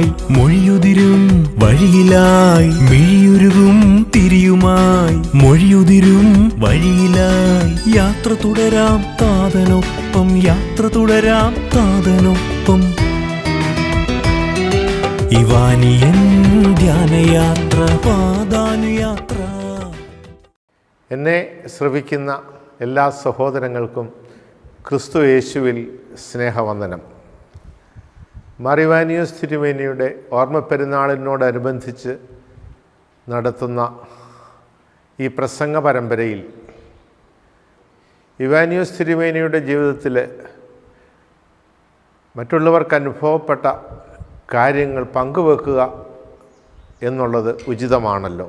വഴിയായി മൊഴിയുതിരും വഴിയിലായി മിഴിയുരുകും തിരിയുമായി മൊഴിയുതിരും വഴിയിലായി യാത്ര തുടരാം താതനൊപ്പം യാത്ര തുടരാം താതനൊപ്പം ഇവാനിയൻ ധ്യാനയാത്ര പാദാനുയാത്ര. എന്നെ ശ്രവിക്കുന്ന എല്ലാ സഹോദരങ്ങൾക്കും ക്രിസ്തു യേശുവിൽ സ്നേഹവന്ദനം. മാർ ഇവാനിയോസ് തിരുമേനിയുടെ ഓർമ്മ പെരുന്നാളിനോടനുബന്ധിച്ച് നടത്തുന്ന ഈ പ്രസംഗ പരമ്പരയിൽ ഇവാനിയോസ് തിരുമേനിയുടെ ജീവിതത്തിൽ മറ്റുള്ളവർക്ക് അനുഭവപ്പെട്ട കാര്യങ്ങൾ പങ്കുവെക്കുക എന്നുള്ളത് ഉചിതമാണല്ലോ.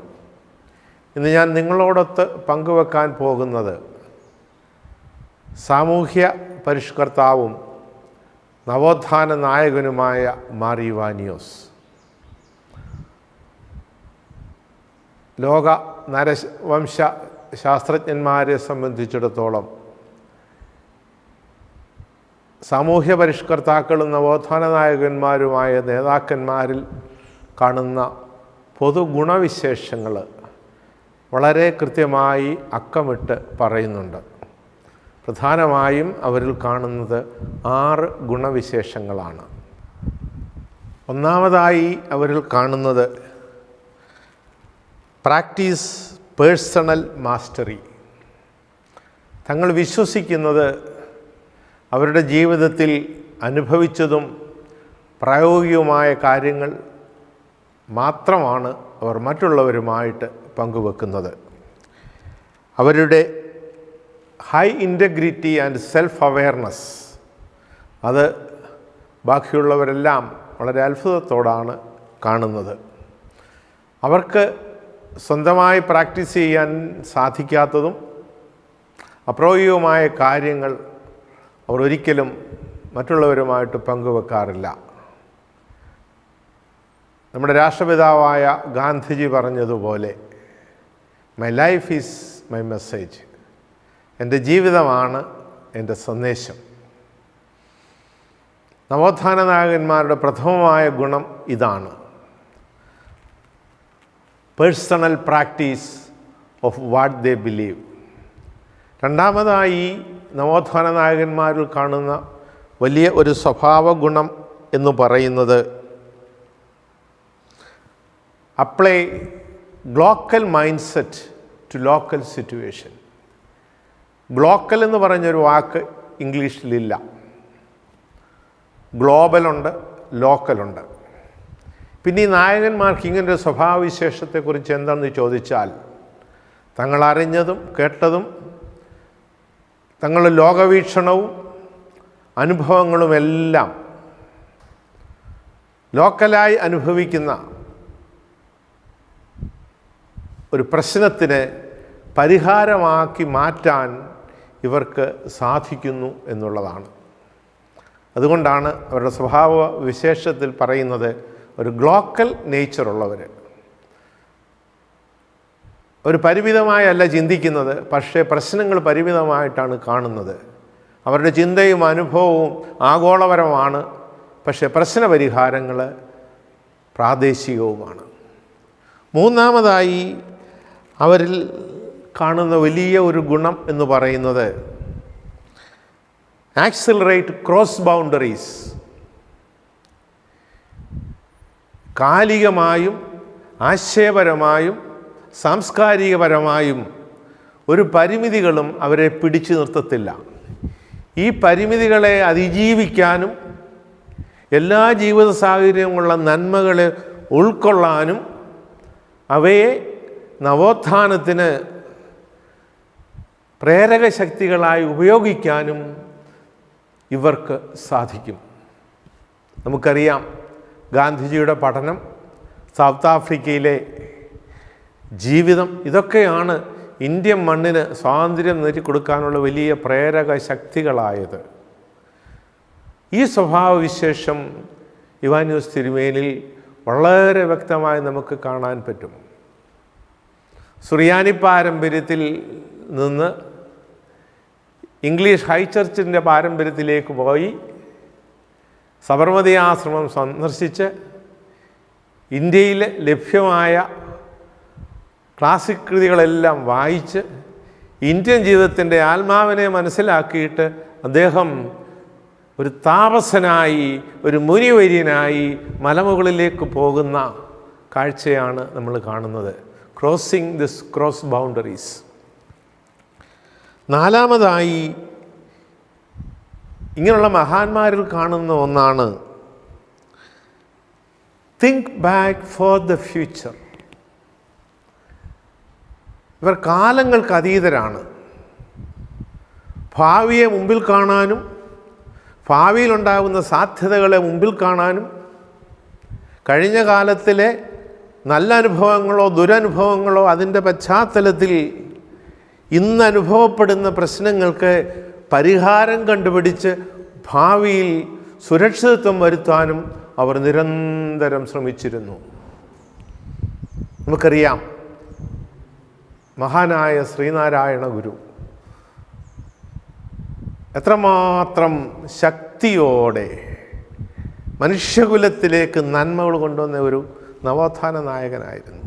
ഇന്ന് ഞാൻ നിങ്ങളോടൊത്ത് പങ്കുവെക്കാൻ പോകുന്നത് സാമൂഹ്യ പരിഷ്കർത്താവും നവോത്ഥാന നായകനുമായ മാർ ഇവാനിയോസ്. ലോക നരവംശ ശാസ്ത്രജ്ഞന്മാരെ സംബന്ധിച്ചിടത്തോളം സാമൂഹ്യ പരിഷ്കർത്താക്കളും നവോത്ഥാന നായകന്മാരുമായ നേതാക്കന്മാരിൽ കാണുന്ന പൊതുഗുണവിശേഷങ്ങൾ വളരെ കൃത്യമായി അക്കമിട്ട് പറയുന്നുണ്ട്. പ്രധാനമായും അവരിൽ കാണുന്നത് 6 ഗുണവിശേഷങ്ങളാണ്. ഒന്നാമതായി അവരിൽ കാണുന്നത് പ്രാക്ടീസ് പേഴ്സണൽ മാസ്റ്ററി. തങ്ങൾ വിശ്വസിക്കുന്നത് അവരുടെ ജീവിതത്തിൽ അനുഭവിച്ചതും പ്രായോഗികവുമായ കാര്യങ്ങൾ മാത്രമാണ് അവർ മറ്റുള്ളവരുമായിട്ട് പങ്കുവെക്കുന്നത്. അവരുടെ high integrity and self awareness അത് ബാക്കിയുള്ളവരെല്ലാം വളരെ അത്ഭുതത്തോടാണ് കാണുന്നത്. അവർക്ക് സ്വന്തമായി പ്രാക്ടീസ് ചെയ്യാൻ സാധിക്കാത്തതും അപ്രായോഗികവുമായ കാര്യങ്ങൾ അവർ ഒരിക്കലും മറ്റുള്ളവരുമായിട്ട് പങ്കുവെക്കാറില്ല. നമ്മുടെ രാഷ്ട്രപിതാവായ ഗാന്ധിജി പറഞ്ഞതുപോലെ my life is my message, എൻ്റെ ജീവിതമാണ് എൻ്റെ സന്ദേശം. നവോത്ഥാന നായകന്മാരുടെ പ്രഥമമായ ഗുണം ഇതാണ്, personal practice of what they believe. രണ്ടാമതായി നവോത്ഥാന നായകന്മാരിൽ കാണുന്ന വലിയ ഒരു സ്വഭാവ ഗുണം എന്ന് പറയുന്നത് apply glocal mindset to local situation. Glocal എന്ന് പറഞ്ഞൊരു വാക്ക് ഇംഗ്ലീഷിലില്ല. ഗ്ലോബലുണ്ട്, ലോക്കലുണ്ട്. പിന്നെ ഈ നായകന്മാർക്ക് ഇങ്ങനൊരു സ്വഭാവവിശേഷത്തെക്കുറിച്ച് എന്താണെന്ന് ചോദിച്ചാൽ തങ്ങൾ അറിഞ്ഞതും കേട്ടതും തങ്ങളുടെ ലോകവീക്ഷണവും അനുഭവങ്ങളുമെല്ലാം ലോക്കലായി അനുഭവിക്കുന്ന ഒരു പ്രശ്നത്തിന് പരിഹാരമാക്കി മാറ്റാൻ ഇവർക്ക് സാധിക്കുന്നു എന്നുള്ളതാണ്. അതുകൊണ്ടാണ് അവരുടെ സ്വഭാവ വിശേഷത്തിൽ പറയുന്നത് ഒരു ഗ്ലോക്കൽ നേച്ചറുള്ളവർ. ഒരു പരിമിതമായല്ല ചിന്തിക്കുന്നത്, പക്ഷേ പ്രശ്നങ്ങൾ പരിമിതമായിട്ടാണ് കാണുന്നത്. അവരുടെ ചിന്തയും അനുഭവവും ആഗോളപരമാണ്, പക്ഷേ പ്രശ്നപരിഹാരങ്ങൾ പ്രാദേശികവുമാണ്. മൂന്നാമതായി അവരിൽ കാണുന്ന വലിയ ഒരു ഗുണം എന്ന് പറയുന്നത് ആക്സിലറേറ്റ് ക്രോസ് ബൗണ്ടറീസ്. കാലികമായും ആശയപരമായും സാംസ്കാരികപരമായും ഒരു പരിമിതികളും അവരെ പിടിച്ചു നിർത്തത്തില്ല. ഈ പരിമിതികളെ അതിജീവിക്കാനും എല്ലാ ജീവിത സാഹചര്യങ്ങളുള്ള നന്മകളെ ഉൾക്കൊള്ളാനും അവയെ നവോത്ഥാനത്തിന് പ്രേരക ശക്തികളായി ഉപയോഗിക്കാനും ഇവർക്ക് സാധിക്കും. നമുക്കറിയാം ഗാന്ധിജിയുടെ പഠനം, സൗത്ത് ആഫ്രിക്കയിലെ ജീവിതം, ഇതൊക്കെയാണ് ഇന്ത്യൻ മണ്ണിന് സ്വാതന്ത്ര്യം നേടിക്കൊടുക്കാനുള്ള വലിയ പ്രേരക ശക്തികളായത്. ഈ സ്വഭാവവിശേഷം ഇവാനിയോസ് തിരുമേനിയിൽ വളരെ വ്യക്തമായി നമുക്ക് കാണാൻ പറ്റും. സുറിയാനി പാരമ്പര്യത്തിൽ നിന്ന് ഇംഗ്ലീഷ് ഹൈചർച്ചിൻ്റെ പാരമ്പര്യത്തിലേക്ക് പോയി സബർമതി ആശ്രമം സന്ദർശിച്ച് ഇന്ത്യയിൽ ലഭ്യമായ ക്ലാസിക് കൃതികളെല്ലാം വായിച്ച് ഇന്ത്യൻ ജീവിതത്തിൻ്റെ ആത്മാവിനെ മനസ്സിലാക്കിയിട്ട് അദ്ദേഹം ഒരു താപസനായി, ഒരു മുനിവര്യനായി മലമുകളിലേക്ക് പോകുന്ന കാഴ്ചയാണ് നമ്മൾ കാണുന്നത്. Crossing this cross boundaries. നാലാമതായി ഇങ്ങനെയുള്ള മഹാന്മാരിൽ കാണുന്ന ഒന്നാണ് think back for the future. ഇവർ കാലങ്ങൾക്ക് അതീതരാണ്. ഭാവിയെ മുമ്പിൽ കാണാനും ഭാവിയിലുണ്ടാകുന്ന സാധ്യതകളെ മുമ്പിൽ കാണാനും കഴിഞ്ഞ കാലത്തിലെ നല്ല അനുഭവങ്ങളോ ദുരനുഭവങ്ങളോ അതിൻ്റെ പശ്ചാത്തലത്തിൽ ഇന്ന് അനുഭവപ്പെടുന്ന പ്രശ്നങ്ങൾക്ക് പരിഹാരം കണ്ടുപിടിച്ച് ഭാവിയിൽ സുരക്ഷിതത്വം വരുത്താനും അവർ നിരന്തരം ശ്രമിച്ചിരുന്നു. നമുക്കറിയാം, മഹാനായ ശ്രീനാരായണ ഗുരു എത്രമാത്രം ശക്തിയോടെ മനുഷ്യകുലത്തിലേക്ക് നന്മകൾ കൊണ്ടുവന്ന ഒരു നവോത്ഥാന നായകനായിരുന്നു.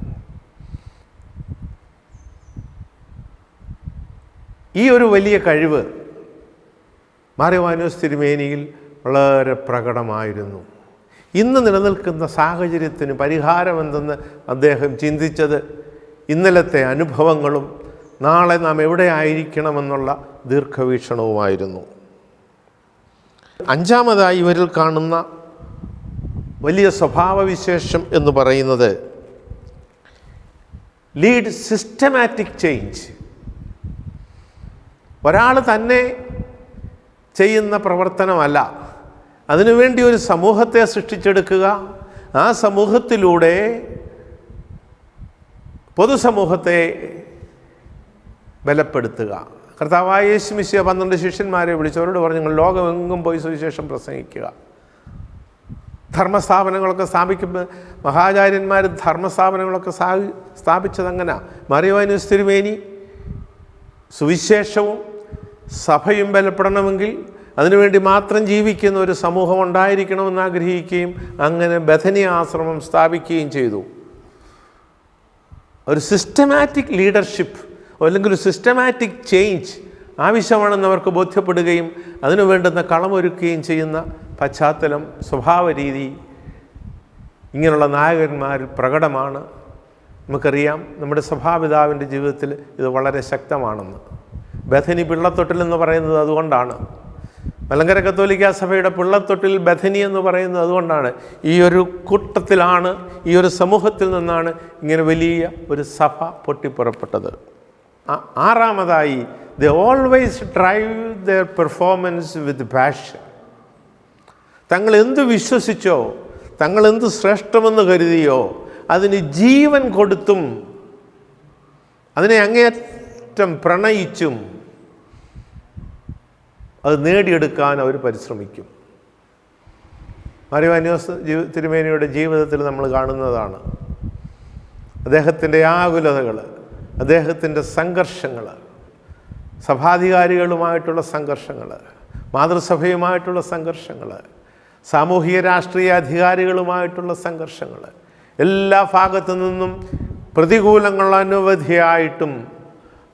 ഈ ഒരു വലിയ കഴിവ് മാർ യോവാനിയോസ് തിരുമേനിയിൽ വളരെ പ്രകടമായിരുന്നു. ഇന്ന് നിലനിൽക്കുന്ന സാഹചര്യത്തിന് പരിഹാരമെന്തെന്ന് അദ്ദേഹം ചിന്തിച്ചത് ഇന്നലത്തെ അനുഭവങ്ങളും നാളെ നാം എവിടെ ആയിരിക്കണമെന്നുള്ള ദീർഘവീക്ഷണവുമായിരുന്നു. അഞ്ചാമതായി ഇവരിൽ കാണുന്ന വലിയ സ്വഭാവവിശേഷം എന്ന് പറയുന്നത് ലീഡ് സിസ്റ്റമാറ്റിക് ചേഞ്ച്. ഒരാൾ തന്നെ ചെയ്യുന്ന പ്രവർത്തനമല്ല, അതിനുവേണ്ടി ഒരു സമൂഹത്തെ സൃഷ്ടിച്ചെടുക്കുക, ആ സമൂഹത്തിലൂടെ പൊതുസമൂഹത്തെ ബലപ്പെടുത്തുക. കർത്താവായ യേശു മിശിഹ 12 ശിഷ്യന്മാരെ വിളിച്ചവരോട് പറഞ്ഞു, നിങ്ങൾ ലോകമെങ്ങും പോയി സുവിശേഷം പ്രസംഗിക്കുക. ധർമ്മസ്ഥാപനങ്ങളൊക്കെ സ്ഥാപിക്കുമ്പോൾ മഹാചാര്യന്മാർ ധർമ്മസ്ഥാപനങ്ങളൊക്കെ സ്ഥാപിച്ചതങ്ങനെ. മാർ യോവാനിയോസ് തിരുമേനി സുവിശേഷവും സഭയും ബലപ്പെടണമെങ്കിൽ അതിനുവേണ്ടി മാത്രം ജീവിക്കുന്ന ഒരു സമൂഹം ഉണ്ടായിരിക്കണമെന്ന് ആഗ്രഹിക്കുകയും അങ്ങനെ ബഥനി ആശ്രമം സ്ഥാപിക്കുകയും ചെയ്തു. ഒരു സിസ്റ്റമാറ്റിക് ലീഡർഷിപ്പ് അല്ലെങ്കിൽ ഒരു സിസ്റ്റമാറ്റിക് ചേഞ്ച് ആവശ്യമാണെന്ന് അവർക്ക് ബോധ്യപ്പെടുകയും അതിനു വേണ്ടുന്ന കളമൊരുക്കുകയും ചെയ്യുന്ന പശ്ചാത്തലം, സ്വഭാവ രീതി ഇങ്ങനെയുള്ള നായകന്മാരിൽ പ്രകടമാണ്. നമുക്കറിയാം, നമ്മുടെ സഭാപിതാവിൻ്റെ ജീവിതത്തിൽ ഇത് വളരെ ശക്തമാണെന്ന്. ബഥനി പിള്ളത്തൊട്ടിൽ എന്ന് പറയുന്നത് അതുകൊണ്ടാണ്. മലങ്കര കത്തോലിക്ക സഭയുടെ പിള്ളത്തൊട്ടിൽ ബഥനി എന്ന് പറയുന്നത് അതുകൊണ്ടാണ്. ഈ ഒരു കൂട്ടത്തിലാണ്, ഈ ഒരു സമൂഹത്തിൽ നിന്നാണ് ഇങ്ങനെ വലിയ ഒരു സഭ പൊട്ടിപ്പുറപ്പെട്ടത്. ആറാമതായി, they always drive their performance with passion. തങ്ങൾ എന്ത് വിശ്വസിച്ചോ, തങ്ങൾ എന്ത് ശ്രേഷ്ഠമെന്ന് കരുതിയോ അതിന് ജീവൻ കൊടുത്തും അതിനെ അങ്ങേയറ്റം പ്രണയിച്ചും അത് നേടിയെടുക്കാൻ അവർ പരിശ്രമിക്കും. മാർ യോവാനിയോസ് തിരുമേനിയുടെ ജീവിതത്തിൽ നമ്മൾ കാണുന്നതാണ്. അദ്ദേഹത്തിൻ്റെ ആകുലതകൾ, അദ്ദേഹത്തിൻ്റെ സംഘർഷങ്ങൾ, സഭാധികാരികളുമായിട്ടുള്ള സംഘർഷങ്ങൾ, മാതൃസഭയുമായിട്ടുള്ള സംഘർഷങ്ങൾ, സാമൂഹിക രാഷ്ട്രീയ അധികാരികളുമായിട്ടുള്ള സംഘർഷങ്ങൾ, എല്ലാ ഭാഗത്തു നിന്നും പ്രതികൂലങ്ങൾ അനവധിയായിട്ടും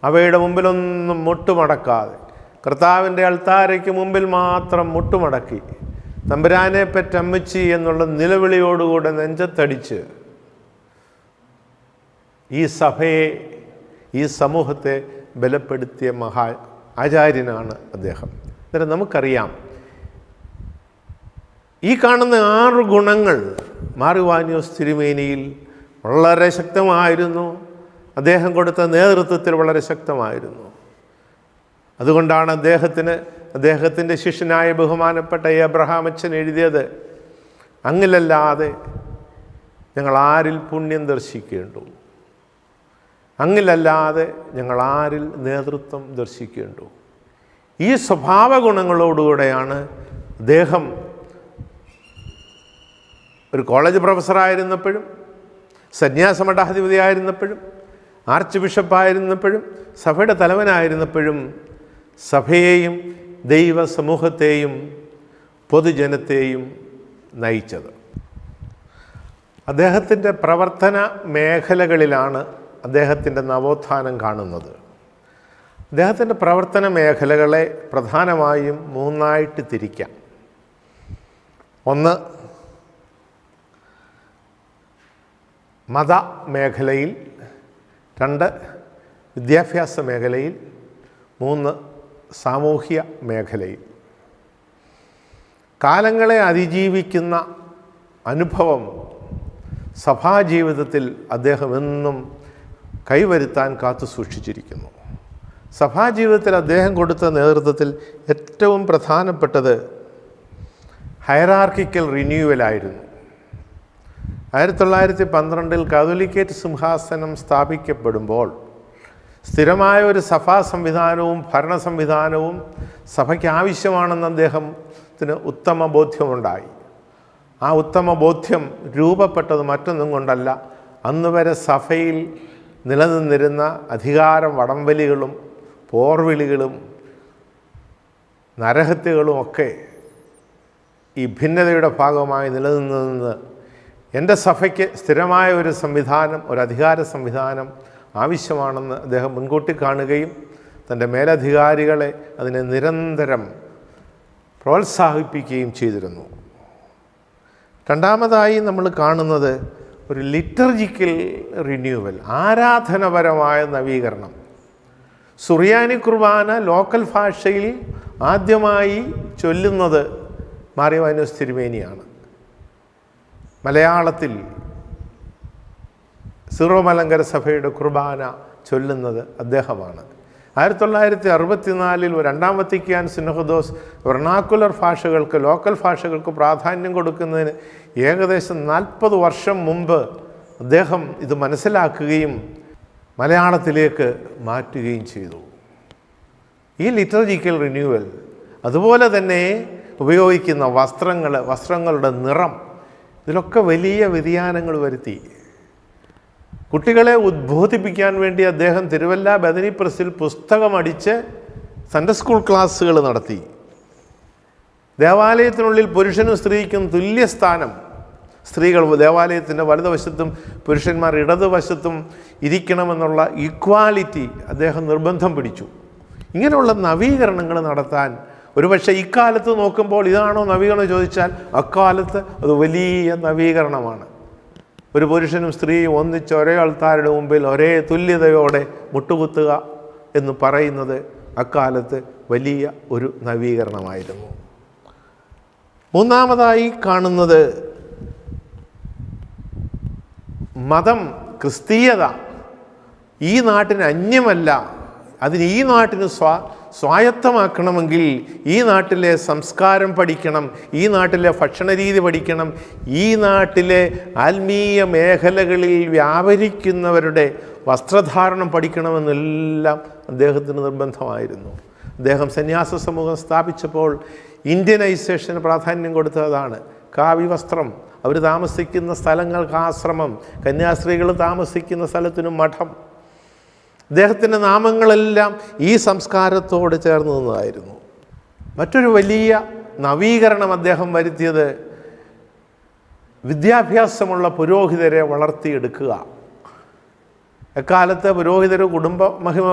അവയുടെ മുമ്പിലൊന്നും മുട്ടുമടക്കാതെ കർത്താവിൻ്റെ അൾത്താരയ്ക്ക് മുമ്പിൽ മാത്രം മുട്ടുമടക്കി തമ്പുരാനെ പെറ്റമ്മച്ചി എന്നുള്ള നിലവിളിയോടുകൂടെ നെഞ്ചത്തടിച്ച് ഈ സഭയെ, ഈ സമൂഹത്തെ ബലപ്പെടുത്തിയ ആചാര്യനാണ് അദ്ദേഹം. അന്നേരം നമുക്കറിയാം, ഈ കാണുന്ന 6 ഗുണങ്ങൾ മാർ യോവാനിയോസ് തിരുമേനിയിൽ വളരെ ശക്തമായിരുന്നു. അദ്ദേഹം കൊടുത്ത നേതൃത്വത്തിൽ വളരെ ശക്തമായിരുന്നു. അതുകൊണ്ടാണ് അദ്ദേഹത്തിൻ്റെ ശിഷ്യനായ ബഹുമാനപ്പെട്ട എബ്രഹാം അച്ഛൻ എഴുതിയത്, അങ്ങിലല്ലാതെ ഞങ്ങൾ ആരിൽ പുണ്യം ദർശിക്കേണ്ടു, അങ്ങിലല്ലാതെ ഞങ്ങൾ ആരിൽ നേതൃത്വം ദർശിക്കേണ്ടു. ഈ സ്വഭാവ ഗുണങ്ങളോടുകൂടെയാണ് അദ്ദേഹം ഒരു കോളേജ് പ്രൊഫസറായിരുന്നപ്പോഴും, സന്യാസമഠാധിപതിയായിരുന്നപ്പോഴും, ആർച്ച് ബിഷപ്പായിരുന്നപ്പോഴും, സഭയുടെ തലവനായിരുന്നപ്പോഴും സഭയെയും ദൈവ സമൂഹത്തെയും പൊതുജനത്തെയും നയിച്ചത്. അദ്ദേഹത്തിൻ്റെ പ്രവർത്തന മേഖലകളിലാണ് അദ്ദേഹത്തിൻ്റെ നവോത്ഥാനം കാണുന്നത്. അദ്ദേഹത്തിൻ്റെ പ്രവർത്തന മേഖലകളെ പ്രധാനമായും മൂന്നായിട്ട് തിരിക്കാം. ഒന്ന്, മത മേഖലയിൽ, രണ്ട്, വിദ്യാഭ്യാസ മേഖലയിൽ, മൂന്ന്, സാമൂഹ്യ മേഖലയിൽ. കാലങ്ങളെ അതിജീവിക്കുന്ന അനുഭവം സഭാജീവിതത്തിൽ അദ്ദേഹം എന്നും കൈവരുത്താൻ കാത്തു സൂക്ഷിച്ചിരിക്കുന്നു. സഭാജീവിതത്തിൽ അദ്ദേഹം കൊടുത്ത നേതൃത്വത്തിൽ ഏറ്റവും പ്രധാനപ്പെട്ടത് ഹയറാർക്കിക്കൽ റിന്യൂവലായിരുന്നു. 1912 കാതോലിക്കേറ്റ് സിംഹാസനം സ്ഥാപിക്കപ്പെടുമ്പോൾ സ്ഥിരമായ ഒരു സഭാ സംവിധാനവും ഭരണ സംവിധാനവും സഭയ്ക്ക് ആവശ്യമാണെന്ന് അദ്ദേഹത്തിന് ഉത്തമ ബോധ്യമുണ്ടായി. ആ ഉത്തമ ബോധ്യം രൂപപ്പെട്ടത് മറ്റൊന്നും കൊണ്ടല്ല, അന്ന് വരെ സഭയിൽ നിലനിന്നിരുന്ന അധികാരം വടംവലികളും പോർവിളികളും നരഹത്യകളും ഒക്കെ ഈ ഭിന്നതയുടെ ഭാഗമായി നിലനിന്ന് എൻ്റെ സഭയ്ക്ക് സ്ഥിരമായ ഒരു സംവിധാനം, ഒരു അധികാര സംവിധാനം ആവശ്യമാണെന്ന് അദ്ദേഹം മുൻകൂട്ടി കാണുകയും തൻ്റെ മേലധികാരികളെ അതിനെ നിരന്തരം പ്രോത്സാഹിപ്പിക്കുകയും ചെയ്തിരുന്നു. രണ്ടാമതായി നമ്മൾ കാണുന്നത് ഒരു ലിറ്റർജിക്കൽ റിന്യൂവൽ, ആരാധനപരമായ നവീകരണം. സുറിയാനി കുർബാന ലോക്കൽ ഭാഷയിൽ ആദ്യമായി ചൊല്ലുന്നത് മാർ യോഹന്നാനോസ് തിരുമേനിയാണ്. മലയാളത്തിൽ സീറോ മലങ്കര സഭയുടെ കുർബാന ചൊല്ലുന്നത് അദ്ദേഹമാണ്. 1964 രണ്ടാം വത്തിക്കാൻ സിനോദോസ് വെർണാക്കുലർ ഭാഷകൾക്ക്, ലോക്കൽ ഭാഷകൾക്ക് പ്രാധാന്യം കൊടുക്കുന്നതിന് ഏകദേശം 40 വർഷം മുമ്പ് അദ്ദേഹം ഇത് മനസ്സിലാക്കുകയും മലയാളത്തിലേക്ക് മാറ്റുകയും ചെയ്തു. ഈ ലിറ്റർജിക്കൽ റിന്യൂവൽ, അതുപോലെ തന്നെ ഉപയോഗിക്കുന്ന വസ്ത്രങ്ങളുടെ നിറം, ഇതിലൊക്കെ വലിയ വ്യതിയാനങ്ങൾ വരുത്തി. കുട്ടികളെ ഉദ്ബോധിപ്പിക്കാൻ വേണ്ടി അദ്ദേഹം തിരുവല്ല ബദനി പ്രസിൽ പുസ്തകമടിച്ച് സൺഡേ സ്കൂൾ ക്ലാസ്സുകൾ നടത്തി. ദേവാലയത്തിനുള്ളിൽ പുരുഷനും സ്ത്രീക്കും തുല്യസ്ഥാനം, സ്ത്രീകൾ ദേവാലയത്തിൻ്റെ വലതുവശത്തും പുരുഷന്മാർ ഇടതുവശത്തും ഇരിക്കണമെന്നുള്ള ഈക്വാലിറ്റി അദ്ദേഹം നിർബന്ധം പിടിച്ചു. ഇങ്ങനെയുള്ള നവീകരണങ്ങൾ നടത്താൻ ഒരുപക്ഷെ ഇക്കാലത്ത് നോക്കുമ്പോൾ ഇതാണോ നവീകരണം ചോദിച്ചാൽ അക്കാലത്ത് അത് വലിയ നവീകരണമാണ്. ഒരു പുരുഷനും സ്ത്രീയും ഒന്നിച്ച് ഒരേ ആൾക്കാരുടെ മുമ്പിൽ ഒരേ തുല്യതയോടെ മുട്ടുകുത്തുക എന്ന് പറയുന്നത് അക്കാലത്ത് വലിയ ഒരു നവീകരണമായിരുന്നു. മൂന്നാമതായി കാണുന്നത് മതം, ക്രിസ്തീയത ഈ നാട്ടിന് അന്യമല്ല. അതിന് ഈ നാട്ടിന് സ്വായത്തമാക്കണമെങ്കിൽ ഈ നാട്ടിലെ സംസ്കാരം പഠിക്കണം, ഈ നാട്ടിലെ ഭക്ഷണരീതി പഠിക്കണം, ഈ നാട്ടിലെ ആത്മീയ മേഖലകളിൽ വ്യാപരിക്കുന്നവരുടെ വസ്ത്രധാരണം പഠിക്കണമെന്നെല്ലാം അദ്ദേഹത്തിന് നിർബന്ധമായിരുന്നു. അദ്ദേഹം സന്യാസ സമൂഹം സ്ഥാപിച്ചപ്പോൾ ഇന്ത്യനൈസേഷന് പ്രാധാന്യം കൊടുത്തതാണ്. കാവി വസ്ത്രം, അവർ താമസിക്കുന്ന സ്ഥലങ്ങൾക്ക് ആശ്രമം, കന്യാസ്ത്രീകൾ താമസിക്കുന്ന സ്ഥലത്തിന് മഠം. അദ്ദേഹത്തിൻ്റെ നാമങ്ങളെല്ലാം ഈ സംസ്കാരത്തോട് ചേർന്ന് നിന്നതായിരുന്നു. മറ്റൊരു വലിയ നവീകരണം അദ്ദേഹം വരുത്തിയത് വിദ്യാഭ്യാസമുള്ള പുരോഹിതരെ വളർത്തിയെടുക്കുക. എക്കാലത്ത് പുരോഹിതർ കുടുംബ മഹിമ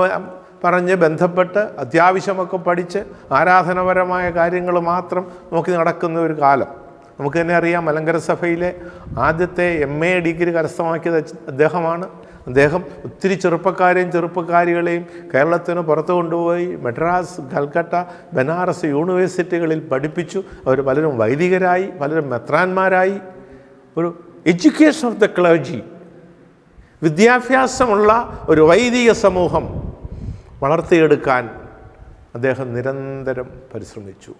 പറഞ്ഞ് ബന്ധപ്പെട്ട് അത്യാവശ്യമൊക്കെ പഠിച്ച് ആരാധനപരമായ കാര്യങ്ങൾ മാത്രം നോക്കി നടക്കുന്ന ഒരു കാലം. നമുക്ക് തന്നെ അറിയാം, മലങ്കര സഭയിലെ ആദ്യത്തെ MA ഡിഗ്രി കരസ്ഥമാക്കിയത് അദ്ദേഹമാണ്. അദ്ദേഹം ഒത്തിരി ചെറുപ്പക്കാരെയും കേരളത്തിന് പുറത്ത് കൊണ്ടുപോയി മദ്രാസ്, കൽക്കട്ട, ബനാറസ് യൂണിവേഴ്സിറ്റികളിൽ പഠിപ്പിച്ചു. അവർ പലരും വൈദികരായി, പലരും മെത്രാന്മാരായി. ഒരു എഡ്യൂക്കേഷൻ ഓഫ് ദ ക്ലർജി, വിദ്യാഭ്യാസമുള്ള ഒരു വൈദിക സമൂഹം വളർത്തിയെടുക്കാൻ അദ്ദേഹം നിരന്തരം പരിശ്രമിച്ചു.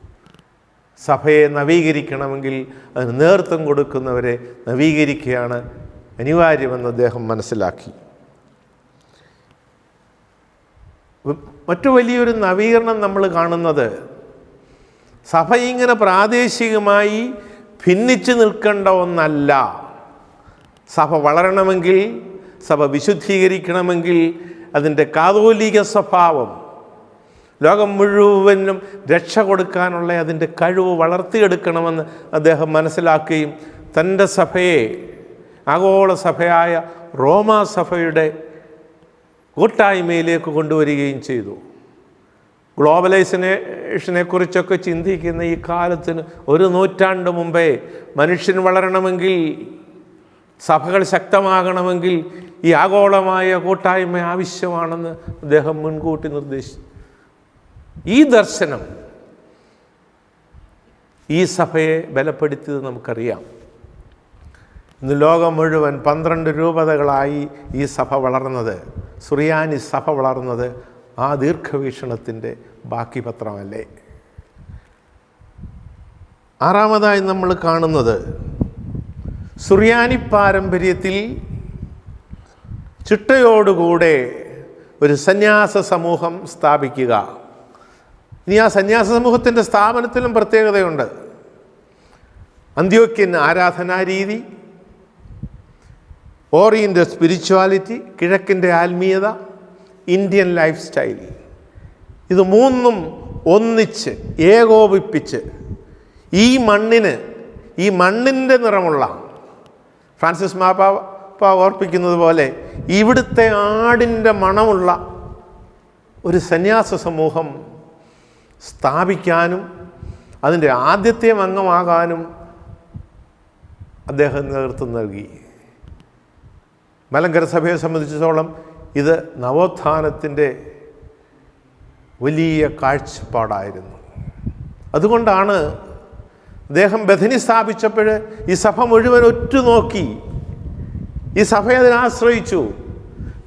സഭയെ നവീകരിക്കണമെങ്കിൽ അതിന് നേതൃത്വം കൊടുക്കുന്നവരെ നവീകരിക്കുകയാണ് അനിവാര്യമെന്ന് അദ്ദേഹം മനസ്സിലാക്കി. മറ്റു വലിയൊരു നവീകരണം നമ്മൾ കാണുന്നത്, സഭ ഇങ്ങനെ പ്രാദേശികമായി ഭിന്നിച്ച് നിൽക്കേണ്ട ഒന്നല്ല. സഭ വളരണമെങ്കിൽ, സഭ വിശുദ്ധീകരിക്കണമെങ്കിൽ അതിൻ്റെ കാതോലിക സ്വഭാവം, ലോകം മുഴുവനും രക്ഷ കൊടുക്കാനുള്ള അതിൻ്റെ കഴിവ് വളർത്തിയെടുക്കണമെന്ന് അദ്ദേഹം മനസ്സിലാക്കുകയും തൻ്റെ സഭയെ ആഗോള സഭയായ റോമാ സഭയുടെ കൂട്ടായ്മയിലേക്ക് കൊണ്ടുവരികയും ചെയ്തു. ഗ്ലോബലൈസേഷനെ കുറിച്ചൊക്കെ ചിന്തിക്കുന്ന ഈ കാലത്തിന് ഒരു നൂറ്റാണ്ട് മുമ്പേ മനുഷ്യൻ വളരണമെങ്കിൽ, സഭകൾ ശക്തമാകണമെങ്കിൽ ഈ ആഗോളമായ കൂട്ടായ്മ ആവശ്യമാണെന്ന് അദ്ദേഹം മുൻകൂട്ടി നിർദ്ദേശിച്ചു. ഈ ദർശനം ഈ സഭയെ ബലപ്പെടുത്തിയത് നമുക്കറിയാം. ഇന്ന് ലോകം മുഴുവൻ 12 രൂപതകളായി ഈ സഭ വളർന്നത്, സുറിയാനി സഭ വളർന്നത് ആ ദീർഘവീക്ഷണത്തിൻ്റെ ബാക്കി പത്രമല്ലേ? ആറാമതായി നമ്മൾ കാണുന്നത് സുറിയാനി പാരമ്പര്യത്തിൽ ചിട്ടയോടുകൂടെ ഒരു സന്യാസ സമൂഹം സ്ഥാപിക്കുക. ഇനി ആ സന്യാസ സമൂഹത്തിൻ്റെ സ്ഥാപനത്തിലും പ്രത്യേകതയുണ്ട്. അന്ത്യോക്യൻ ആരാധനാരീതി, ഓറിയൻ്റൽ സ്പിരിച്വാലിറ്റി, കിഴക്കിൻ്റെ ആത്മീയത, ഇന്ത്യൻ ലൈഫ് സ്റ്റൈൽ, ഇത് മൂന്നും ഒന്നിച്ച് ഏകോപിപ്പിച്ച് ഈ മണ്ണിൻ്റെ നിറമുള്ള, ഫ്രാൻസിസ് മാർപ്പാപ്പ ഓർപ്പിക്കുന്നത് പോലെ ഇവിടുത്തെ ആടിൻ്റെ മണമുള്ള ഒരു സന്യാസ സമൂഹം സ്ഥാപിക്കാനും അതിൻ്റെ ആദ്യത്തെ അംഗമാകാനും അദ്ദേഹം നേതൃത്വം നൽകി. മലങ്കര സഭയെ സംബന്ധിച്ചിടത്തോളം ഇത് നവോത്ഥാനത്തിൻ്റെ വലിയ കാഴ്ചപ്പാടായിരുന്നു. അതുകൊണ്ടാണ് അദ്ദേഹം ബഥനി സ്ഥാപിച്ചപ്പോൾ ഈ സഭ മുഴുവൻ ഒറ്റുനോക്കി, ഈ സഭയെ അതിനാശ്രയിച്ചു.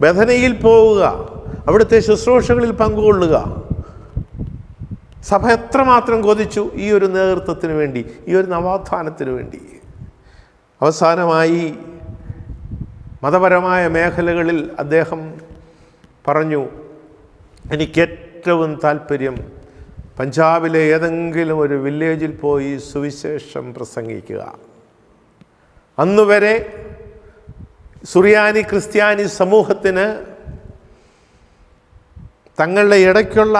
ബഥനിയിൽ പോവുക, അവിടുത്തെ ശുശ്രൂഷകളിൽ പങ്കുകൊള്ളുക. സഭ എത്രമാത്രം കൊതിച്ചു ഈ ഒരു നേതൃത്വത്തിന് വേണ്ടി, ഈ ഒരു നവോത്ഥാനത്തിന് വേണ്ടി. അവസാനമായി മതപരമായ മേഖലകളിൽ അദ്ദേഹം പറഞ്ഞു, എനിക്കേറ്റവും താല്പര്യം പഞ്ചാബിലെ ഏതെങ്കിലും ഒരു വില്ലേജിൽ പോയി സുവിശേഷം പ്രസംഗിക്കുക. അന്നുവരെ സുറിയാനി ക്രിസ്ത്യാനി സമൂഹത്തിന് തങ്ങളുടെ ഇടയ്ക്കുള്ള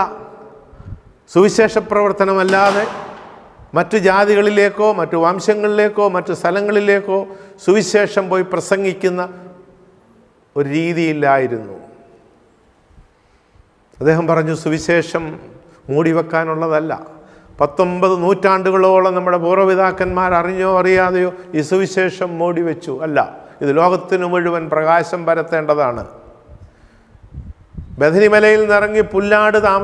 സുവിശേഷ പ്രവർത്തനമല്ലാതെ മറ്റു ജാതികളിലേക്കോ മറ്റു വംശങ്ങളിലേക്കോ മറ്റു സ്ഥലങ്ങളിലേക്കോ സുവിശേഷം പോയി പ്രസംഗിക്കുന്ന ഒരു രീതിയില്ലായിരുന്നു. അദ്ദേഹം പറഞ്ഞു, സുവിശേഷം മൂടിവെക്കാനുള്ളതല്ല. 19 നൂറ്റാണ്ടുകളോളം നമ്മുടെ പൂർവ്വപിതാക്കന്മാർ അറിഞ്ഞോ അറിയാതെയോ ഈ സുവിശേഷം മൂടിവെച്ചു. അല്ല, ഇത് ലോകത്തിന് മുഴുവൻ പ്രകാശം പരത്തേണ്ടതാണ്. ബഥനിമലയിൽ നിന്നിറങ്ങി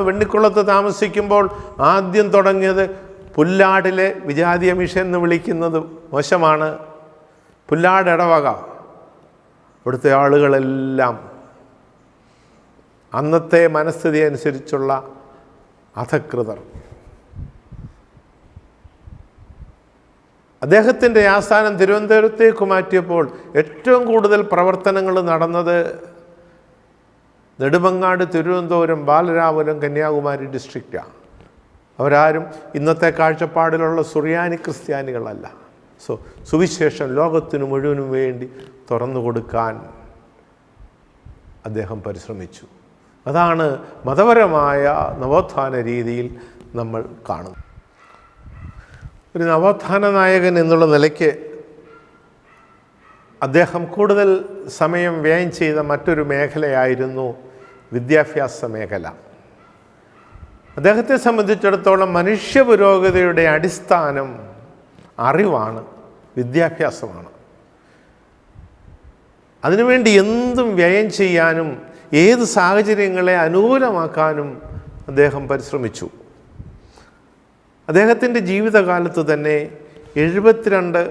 വെണ്ണിക്കുളത്ത് താമസിക്കുമ്പോൾ ആദ്യം തുടങ്ങിയത് പുല്ലാടിലെ വിജാതീയ മിഷൻ എന്ന് വിളിക്കുന്നത് മോശമാണ്. പുല്ലാട് ഇടവക, ഇവിടുത്തെ ആളുകളെല്ലാം അന്നത്തെ മനസ്ഥിതി അനുസരിച്ചുള്ള അധകൃതർ. അദ്ദേഹത്തിൻ്റെ ആസ്ഥാനം തിരുവനന്തപുരത്തേക്ക് മാറ്റിയപ്പോൾ ഏറ്റവും കൂടുതൽ പ്രവർത്തനങ്ങൾ നടന്നത് നെടുമങ്ങാട്, തിരുവനന്തപുരം, ബാലരാപുരം, കന്യാകുമാരി ഡിസ്ട്രിക്റ്റാണ്. അവരാരും ഇന്നത്തെ കാഴ്ചപ്പാടിലുള്ള സുറിയാനി ക്രിസ്ത്യാനികളല്ല. സുവിശേഷം ലോകത്തിന് മുഴുവനും വേണ്ടി തുറന്നു കൊടുക്കാൻ അദ്ദേഹം പരിശ്രമിച്ചു. അതാണ് മതപരമായ നവോത്ഥാന രീതിയിൽ നമ്മൾ കാണുന്നത്. ഒരു നവോത്ഥാന നായകൻ എന്നുള്ള നിലയ്ക്ക് അദ്ദേഹം കൂടുതൽ സമയം വ്യയം ചെയ്ത മറ്റൊരു മേഖലയായിരുന്നു വിദ്യാഭ്യാസ മേഖല. അദ്ദേഹത്തെ സംബന്ധിച്ചിടത്തോളം മനുഷ്യ പുരോഗതിയുടെ അടിസ്ഥാനം അറിവാണ്, വിദ്യാഭ്യാസമാണ്. അതിനുവേണ്ടി എന്തും വ്യയം ചെയ്യാനും ഏത് സാഹചര്യങ്ങളെ അനുകൂലമാക്കാനും അദ്ദേഹം പരിശ്രമിച്ചു. അദ്ദേഹത്തിൻ്റെ ജീവിതകാലത്ത് തന്നെ 72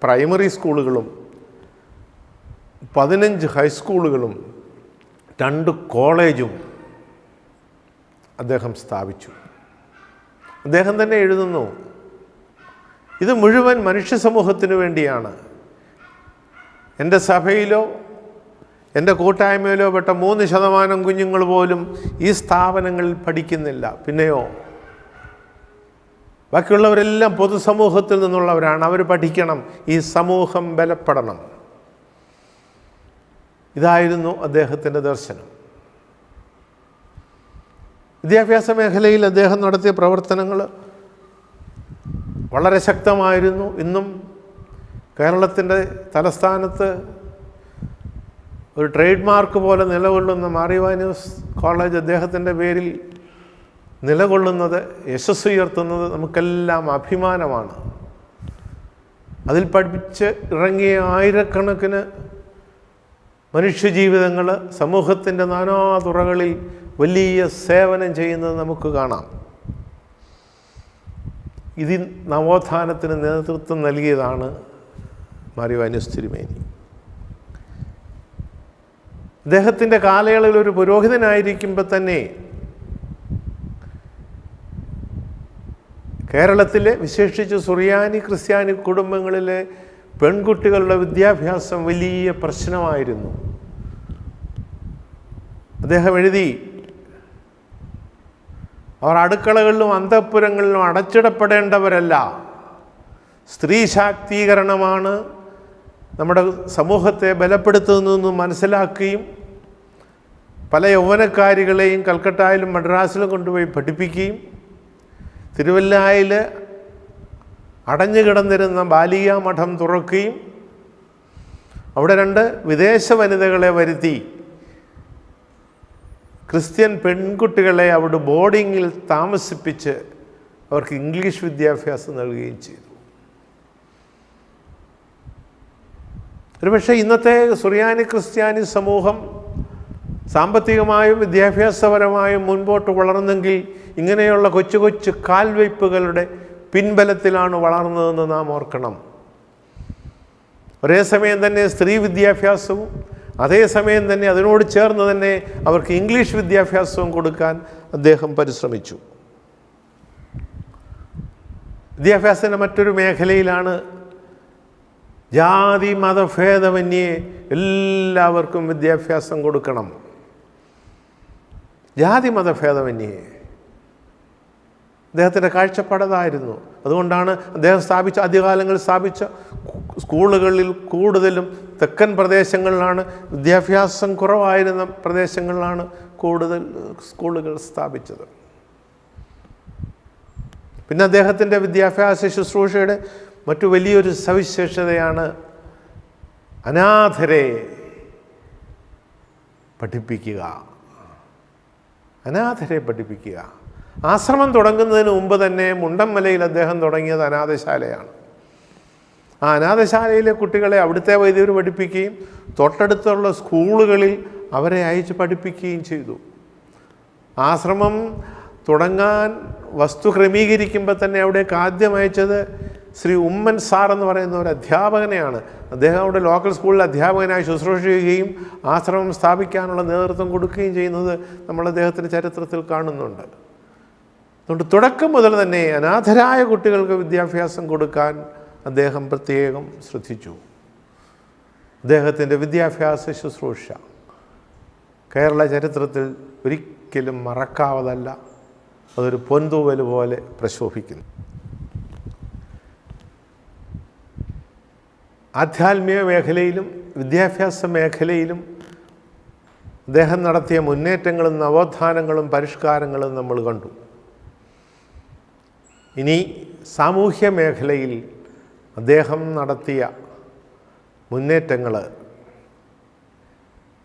പ്രൈമറി സ്കൂളുകളും 15 ഹൈസ്കൂളുകളും 2 കോളേജും അദ്ദേഹം സ്ഥാപിച്ചു. അദ്ദേഹം തന്നെ എഴുതുന്നു, ഇത് മുഴുവൻ മനുഷ്യ സമൂഹത്തിന് വേണ്ടിയാണ്. എൻ്റെ സഭയിലോ എൻ്റെ കൂട്ടായ്മയിലോ പെട്ട 3% കുഞ്ഞുങ്ങൾ പോലും ഈ സ്ഥാപനങ്ങളിൽ പഠിക്കുന്നില്ല. പിന്നെയോ ബാക്കിയുള്ളവരെല്ലാം പൊതുസമൂഹത്തിൽ നിന്നുള്ളവരാണ്. അവർ പഠിക്കണം, ഈ സമൂഹം ബലപ്പെടണം. ഇതായിരുന്നു അദ്ദേഹത്തിൻ്റെ ദർശനം. വിദ്യാഭ്യാസ മേഖലയിൽ അദ്ദേഹം നടത്തിയ പ്രവർത്തനങ്ങൾ വളരെ ശക്തമായിരുന്നു. ഇന്നും കേരളത്തിൻ്റെ തലസ്ഥാനത്ത് ഒരു ട്രേഡ് മാർക്ക് പോലെ നിലകൊള്ളുന്ന മാർ ഇവാനിയോസ് കോളേജ് അദ്ദേഹത്തിൻ്റെ പേരിൽ നിലകൊള്ളുന്നത്, യശസ്സുയർത്തുന്നത് നമുക്കെല്ലാം അഭിമാനമാണ്. അതിൽ പഠിച്ച് ഇറങ്ങിയ ആയിരക്കണക്കിന് മനുഷ്യജീവിതങ്ങൾ സമൂഹത്തിൻ്റെ നാനാ തുറകളിൽ വലിയ സേവനം ചെയ്യുന്നത് നമുക്ക് കാണാം. ഇതിൽ നവോത്ഥാനത്തിന് നേതൃത്വം നൽകിയതാണ് മാർ ഇവാനിയോസ് തിരുമേനി. അദ്ദേഹത്തിൻ്റെ കാലയളവിൽ ഒരു പുരോഹിതനായിരിക്കുമ്പോൾ തന്നെ കേരളത്തിലെ വിശേഷിച്ച് സുറിയാനി ക്രിസ്ത്യാനി കുടുംബങ്ങളിലെ പെൺകുട്ടികളുടെ വിദ്യാഭ്യാസം വലിയ പ്രശ്നമായിരുന്നു. അദ്ദേഹം എഴുതി, അവർ അടുക്കളകളിലും അന്തഃപുരങ്ങളിലും അടച്ചിടപ്പെടേണ്ടവരല്ല, സ്ത്രീ ശാക്തീകരണമാണ് നമ്മുടെ സമൂഹത്തെ ബലപ്പെടുത്തുന്നതെന്ന് മനസ്സിലാക്കുകയും പല യൗവനക്കാരികളെയും കൽക്കട്ടയിലും മദ്രാസിലും കൊണ്ടുപോയി പഠിപ്പിക്കുകയും തിരുവല്ലായിൽ അടഞ്ഞു കിടന്നിരുന്ന ബാലിക മഠം തുറക്കുകയും അവിടെ 2 വിദേശ വനിതകളെ വരുത്തി ക്രിസ്ത്യൻ പെൺകുട്ടികളെ അവിടെ ബോർഡിങ്ങിൽ താമസിപ്പിച്ച് അവർക്ക് ഇംഗ്ലീഷ് വിദ്യാഭ്യാസം നൽകുകയും ചെയ്തു. ഒരുപക്ഷെ ഇന്നത്തെ സുറിയാനി ക്രിസ്ത്യാനി സമൂഹം സാമ്പത്തികമായും വിദ്യാഭ്യാസപരമായും മുൻപോട്ട് വളർന്നെങ്കിൽ ഇങ്ങനെയുള്ള കൊച്ചു കൊച്ചു കാൽവയ്പ്പുകളുടെ പിൻബലത്തിലാണ് വളർന്നതെന്ന് നാം ഓർക്കണം. ഒരേ സമയം തന്നെ സ്ത്രീ വിദ്യാഭ്യാസവും അതേസമയം തന്നെ അതിനോട് ചേർന്ന് തന്നെ അവർക്ക് ഇംഗ്ലീഷ് വിദ്യാഭ്യാസവും കൊടുക്കാൻ അദ്ദേഹം പരിശ്രമിച്ചു. വിദ്യാഭ്യാസത്തിൻ്റെ മറ്റൊരു മേഖലയിലാണ് ജാതി മതഭേദമന്യേ എല്ലാവർക്കും വിദ്യാഭ്യാസം കൊടുക്കണം. ജാതി മതഭേദമന്യേ അദ്ദേഹത്തിൻ്റെ കാഴ്ചപ്പാടതായിരുന്നു. അതുകൊണ്ടാണ് അദ്ദേഹം ആദ്യകാലങ്ങളിൽ സ്ഥാപിച്ച സ്കൂളുകളിൽ കൂടുതലും തെക്കൻ പ്രദേശങ്ങളിലാണ്, വിദ്യാഭ്യാസം കുറവായിരുന്ന പ്രദേശങ്ങളിലാണ് കൂടുതൽ സ്കൂളുകൾ സ്ഥാപിച്ചത്. പിന്നെ അദ്ദേഹത്തിൻ്റെ വിദ്യാഭ്യാസ ശുശ്രൂഷയുടെ മറ്റു വലിയൊരു സവിശേഷതയാണ് അനാഥരെ പഠിപ്പിക്കുക. അനാഥരെ പഠിപ്പിക്കുക. ആശ്രമം തുടങ്ങുന്നതിന് മുമ്പ് തന്നെ മുണ്ടൻമലയിൽ അദ്ദേഹം തുടങ്ങിയത് അനാഥശാലയാണ്. ആ അനാഥശാലയിലെ കുട്ടികളെ അവിടുത്തെ വൈദികർ പഠിപ്പിക്കുകയും തൊട്ടടുത്തുള്ള സ്കൂളുകളിൽ അവരെ അയച്ച് പഠിപ്പിക്കുകയും ചെയ്തു. ആശ്രമം തുടങ്ങാൻ വസ്തു ക്രമീകരിക്കുമ്പോൾ തന്നെ അവിടേക്ക് ആദ്യം അയച്ചത് ശ്രീ ഉമ്മൻ സാർ എന്ന് പറയുന്ന ഒരു അധ്യാപകനെയാണ്. അദ്ദേഹം അവിടെ ലോക്കൽ സ്കൂളിൽ അധ്യാപകനായി ശുശ്രൂഷ ചെയ്യുകയും ആശ്രമം സ്ഥാപിക്കാനുള്ള നേതൃത്വം കൊടുക്കുകയും ചെയ്യുന്നത് നമ്മൾ അദ്ദേഹത്തിൻ്റെ ചരിത്രത്തിൽ കാണുന്നുണ്ട്. അതുകൊണ്ട് തുടക്കം മുതൽ തന്നെ അനാഥരായ കുട്ടികൾക്ക് വിദ്യാഭ്യാസം കൊടുക്കാൻ അദ്ദേഹം പ്രത്യേകം ശ്രദ്ധിച്ചു. അദ്ദേഹത്തിൻ്റെ വിദ്യാഭ്യാസ ശുശ്രൂഷ കേരള ചരിത്രത്തിൽ ഒരിക്കലും മറക്കാവതല്ല. അതൊരു പൊൻതൂവൽ പോലെ പ്രശോഭിക്കുന്നു. ആധ്യാത്മിക മേഖലയിലും വിദ്യാഭ്യാസ മേഖലയിലും അദ്ദേഹം നടത്തിയ മുന്നേറ്റങ്ങളും നവോത്ഥാനങ്ങളും പരിഷ്കാരങ്ങളും നമ്മൾ കണ്ടു. ഇനി സാമൂഹ്യ മേഖലയിൽ അദ്ദേഹം നടത്തിയ മുന്നേറ്റങ്ങൾ,